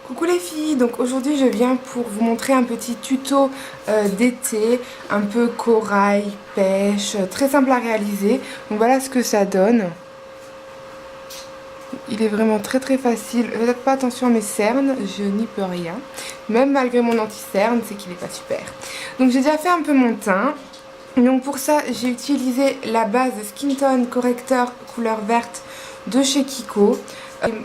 Coucou les filles, donc aujourd'hui je viens pour vous montrer un petit tuto d'été, un peu corail, pêche, très simple à réaliser. Donc voilà ce que ça donne. Il est vraiment très facile. Faites pas attention à mes cernes, je n'y peux rien. Même malgré mon anti-cerne, c'est qu'il n'est pas super. Donc j'ai déjà fait un peu mon teint. Donc pour ça j'ai utilisé la base Skin Tone Corrector couleur verte de chez Kiko.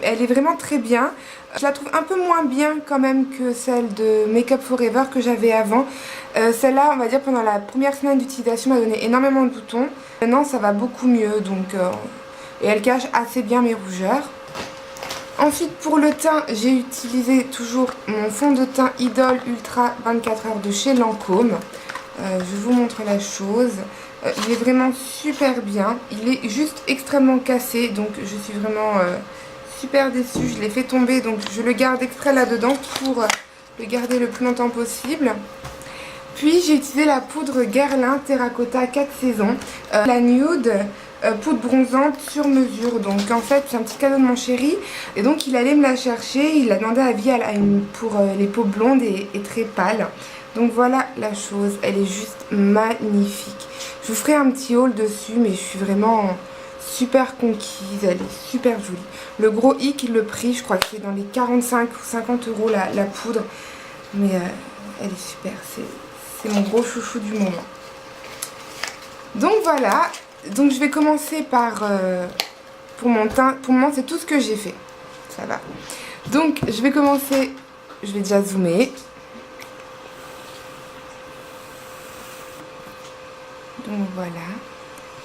Elle est vraiment très bien. Je la trouve un peu moins bien quand même que celle de Make Up For Ever que j'avais avant. Celle-là, on va dire pendant la première semaine d'utilisation, m'a donné énormément de boutons. Maintenant ça va beaucoup mieux et elle cache assez bien mes rougeurs. Ensuite pour le teint, j'ai utilisé toujours mon fond de teint Idol Ultra 24 heures de chez Lancôme. Je vous montre la chose. Il est vraiment super bien. Il est juste extrêmement cassé, donc je suis vraiment super déçue. Je l'ai fait tomber, donc je le garde exprès là-dedans pour le garder le plus longtemps possible. Puis j'ai utilisé la poudre Guerlain Terracotta 4 saisons, la nude, poudre bronzante sur mesure. Donc en fait c'est un petit cadeau de mon chéri et donc il allait me la chercher. Il a demandé avis pour les peaux blondes et très pâles. Donc voilà la chose, elle est juste magnifique. Je vous ferai un petit haul dessus, mais je suis vraiment super conquise, elle est super jolie. Le gros hic, le prix, je crois que c'est dans les 45 ou 50 euros la poudre. Mais elle est super, c'est mon gros chouchou du moment. Donc voilà, donc je vais commencer par, pour mon teint, pour le moment c'est tout ce que j'ai fait. Ça va. Donc je vais commencer, je vais déjà zoomer. Donc voilà,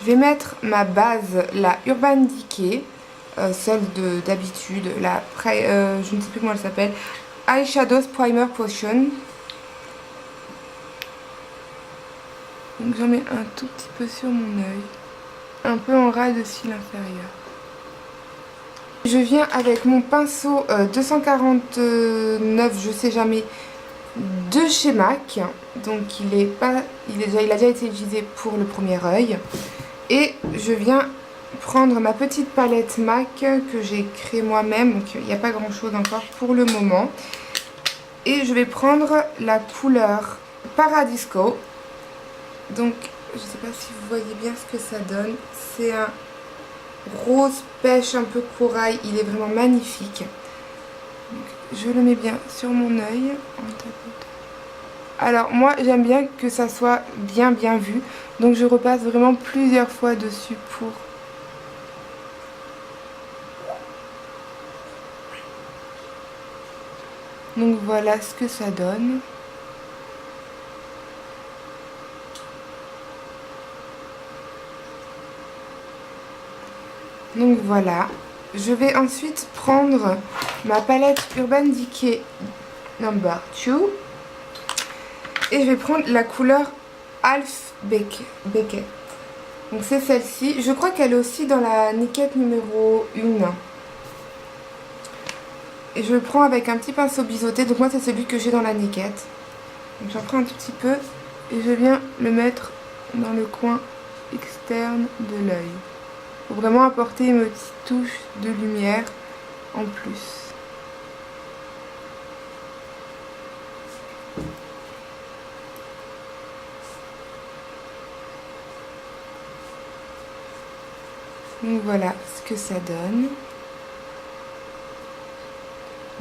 je vais mettre ma base, la Urban Decay, celle d'habitude, je ne sais plus comment elle s'appelle, Eyeshadows Primer Potion. Donc j'en mets un tout petit peu sur mon œil, un peu en ras de cils inférieur. Je viens avec mon pinceau 249, je sais jamais, de chez MAC. Donc il a déjà été utilisé pour le premier œil. Et je viens prendre ma petite palette MAC que j'ai créée moi-même. Donc il n'y a pas grand chose encore pour le moment. Et je vais prendre la couleur Paradisco. Donc je ne sais pas si vous voyez bien ce que ça donne. C'est un rose pêche un peu corail. Il est vraiment magnifique. Donc, je le mets bien sur mon œil en tapotant. Alors moi j'aime bien que ça soit bien vu, donc je repasse vraiment plusieurs fois dessus pour... Donc voilà ce que ça donne. Donc voilà, je vais ensuite prendre ma palette Urban Decay Number 2. Et je vais prendre la couleur Half Becket. Donc c'est celle-ci. Je crois qu'elle est aussi dans la Naked numéro 1. Et je le prends avec un petit pinceau biseauté. Donc moi c'est celui que j'ai dans la Naked. Donc j'en prends un tout petit peu. Et je viens le mettre dans le coin externe de l'œil. Pour vraiment apporter une petite touche de lumière en plus. Donc voilà ce que ça donne.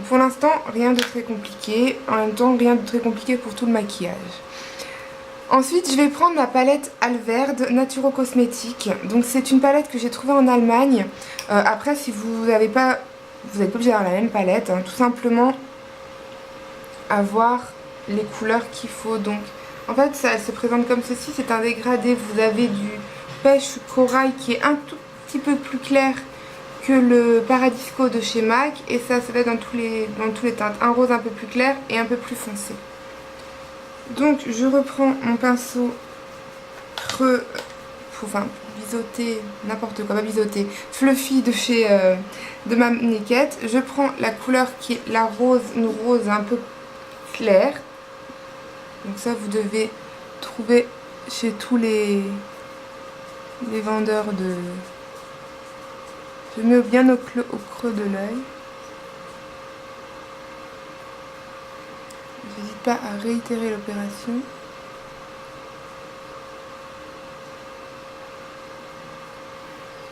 Pour l'instant, rien de très compliqué. En même temps, rien de très compliqué pour tout le maquillage. Ensuite, je vais prendre ma palette Alverde Naturo Cosmétique. Donc c'est une palette que j'ai trouvée en Allemagne. Après, si vous n'avez pas... Vous n'êtes pas obligé d'avoir la même palette. Hein. Tout simplement, avoir les couleurs qu'il faut. Donc, en fait, ça se présente comme ceci. C'est un dégradé. Vous avez du pêche corail qui est un tout petit peu plus clair que le Paradisco de chez MAC, et ça se fait dans tous les teintes, un rose un peu plus clair et un peu plus foncé. Donc je reprends mon pinceau creux pour biseauter, n'importe quoi, pas biseauter, fluffy de chez de ma Naked. Je prends la couleur qui est la rose, une rose un peu claire. Donc ça vous devez trouver chez tous les vendeurs de... Je mets bien au creux de l'œil. j'hésite pas à réitérer l'opération.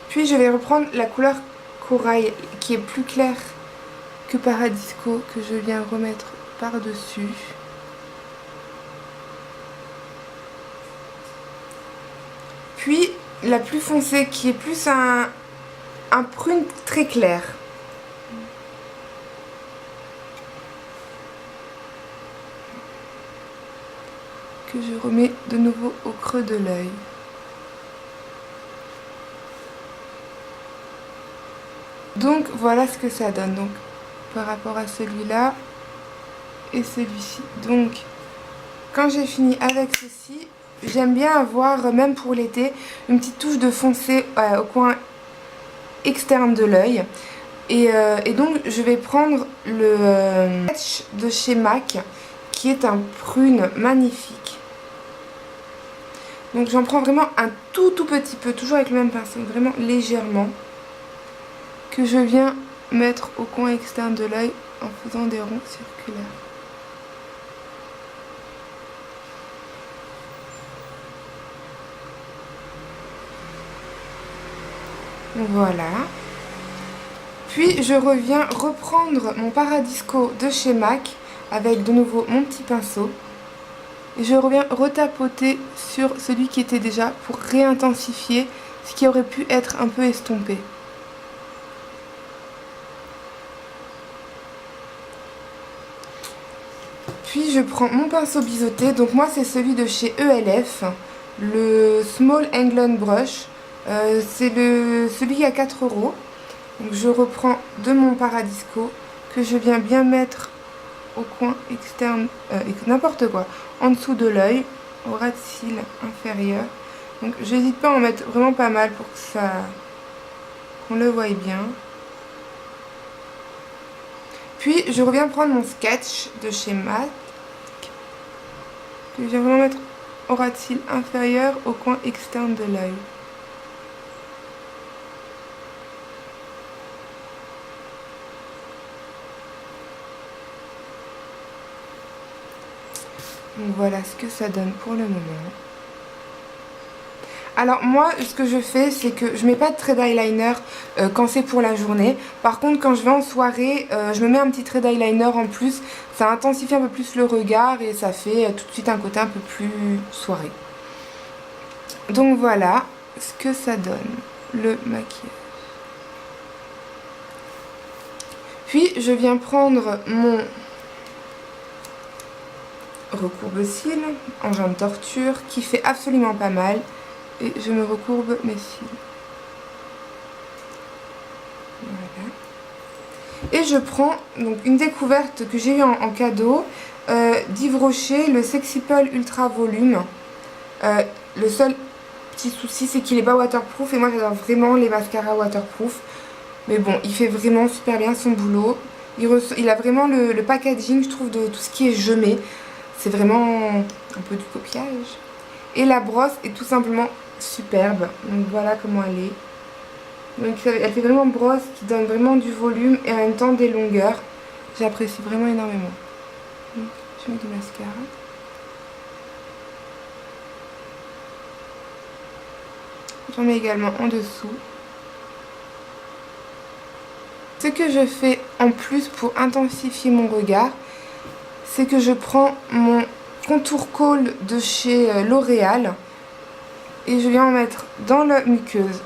Puis je vais reprendre la couleur corail qui est plus claire que Paradisco, que je viens remettre par-dessus. Puis la plus foncée qui est plus un prune très clair. Que je remets de nouveau au creux de l'œil. Donc voilà ce que ça donne donc par rapport à celui-là et celui-ci. Donc quand j'ai fini avec ceci, j'aime bien avoir, même pour l'été, une petite touche de foncé au coin externe de l'œil. Et donc je vais prendre le sketch de chez MAC qui est un prune magnifique. Donc j'en prends vraiment un tout petit peu, toujours avec le même pinceau, vraiment légèrement, que je viens mettre au coin externe de l'œil en faisant des ronds circulaires. Voilà. Puis je reviens reprendre mon Paradisco de chez MAC avec de nouveau mon petit pinceau. Et je reviens retapoter sur celui qui était déjà pour réintensifier ce qui aurait pu être un peu estompé. Puis je prends mon pinceau biseauté, donc moi c'est celui de chez ELF, le Small England Brush, c'est celui à 4 €. Donc je reprends de mon Paradisco que je viens bien mettre au coin externe, n'importe quoi, en dessous de l'œil, au ras de cils inférieur. Donc j'hésite pas à en mettre vraiment pas mal pour que qu'on le voie bien. Puis je reviens prendre mon sketch de chez MAC, que je viens vraiment mettre au ras de cils inférieur, au coin externe de l'œil. Donc voilà ce que ça donne pour le moment. Alors moi ce que je fais c'est que je mets pas de trait d'eyeliner quand c'est pour la journée. Par contre quand je vais en soirée je me mets un petit trait d'eyeliner en plus. Ça intensifie un peu plus le regard et ça fait tout de suite un côté un peu plus soirée. Donc voilà ce que ça donne, le maquillage. Puis je viens prendre mon recourbe-cils, engin de torture, qui fait absolument pas mal. Et je me recourbe mes cils. Voilà. Et je prends donc une découverte que j'ai eue en cadeau d'Yves Rocher, le Sexy Pearl Ultra Volume. Le seul petit souci c'est qu'il est pas waterproof et moi j'adore vraiment les mascaras waterproof. Mais bon, il fait vraiment super bien son boulot. Il a vraiment le packaging, je trouve, de tout ce qui est gemé. C'est vraiment un peu du copiage. Et la brosse est tout simplement superbe. Donc voilà comment elle est. Donc elle fait vraiment brosse qui donne vraiment du volume et en même temps des longueurs. J'apprécie vraiment énormément. Donc je mets du mascara. J'en mets également en dessous. Ce que je fais en plus pour intensifier mon regard, c'est que je prends mon contour Kohl de chez L'Oréal et je viens en mettre dans la muqueuse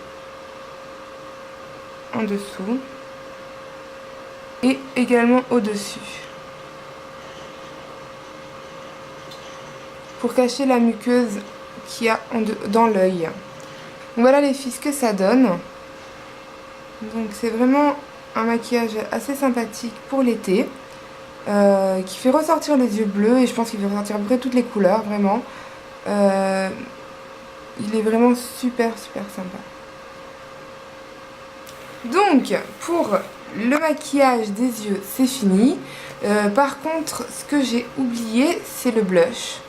en dessous et également au-dessus pour cacher la muqueuse qu'il y a dans l'œil. Donc voilà les filles ce que ça donne. Donc c'est vraiment un maquillage assez sympathique pour l'été. Qui fait ressortir les yeux bleus et je pense qu'il fait ressortir à peu près toutes les couleurs vraiment. Il est vraiment super sympa. Donc pour le maquillage des yeux c'est fini. Par contre ce que j'ai oublié c'est le blush.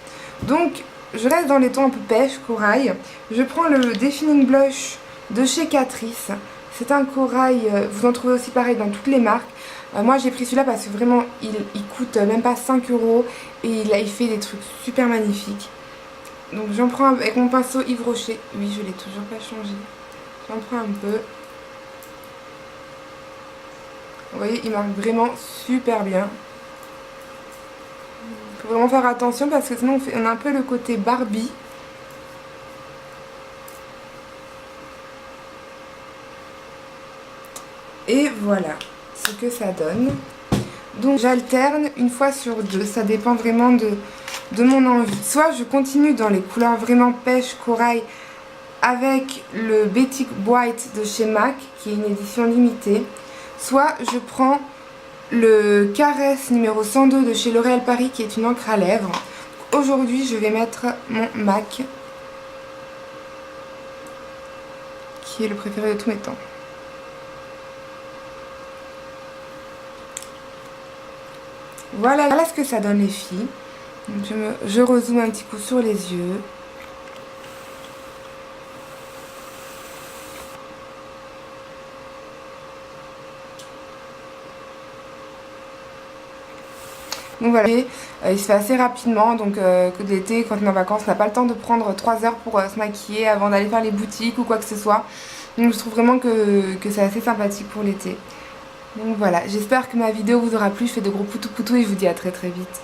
Donc je reste dans les tons un peu pêche, corail. Je prends le Defining Blush de chez Catrice. C'est un corail, vous en trouvez aussi pareil dans toutes les marques. Moi j'ai pris celui-là parce que vraiment il coûte même pas 5 € et il fait des trucs super magnifiques. Donc j'en prends avec mon pinceau Yves Rocher. Oui, je l'ai toujours pas changé. J'en prends un peu. Vous voyez, il marque vraiment super bien. Il faut vraiment faire attention parce que sinon on a un peu le côté Barbie. Et voilà ce que ça donne. Donc j'alterne une fois sur deux, ça dépend vraiment de mon envie. Soit je continue dans les couleurs vraiment pêche, corail avec le Batik White de chez MAC qui est une édition limitée. Soit je prends le Caresse numéro 102 de chez L'Oréal Paris qui est une encre à lèvres. Aujourd'hui je vais mettre mon MAC qui est le préféré de tous mes temps. Voilà ce que ça donne les filles. Donc je rezoome un petit coup sur les yeux. Donc voilà, il se fait assez rapidement, donc que l'été, quand on est en vacances, on n'a pas le temps de prendre 3 heures pour se maquiller avant d'aller faire les boutiques ou quoi que ce soit. Donc je trouve vraiment que c'est assez sympathique pour l'été. Donc voilà, j'espère que ma vidéo vous aura plu, je fais de gros poutous et je vous dis à très vite.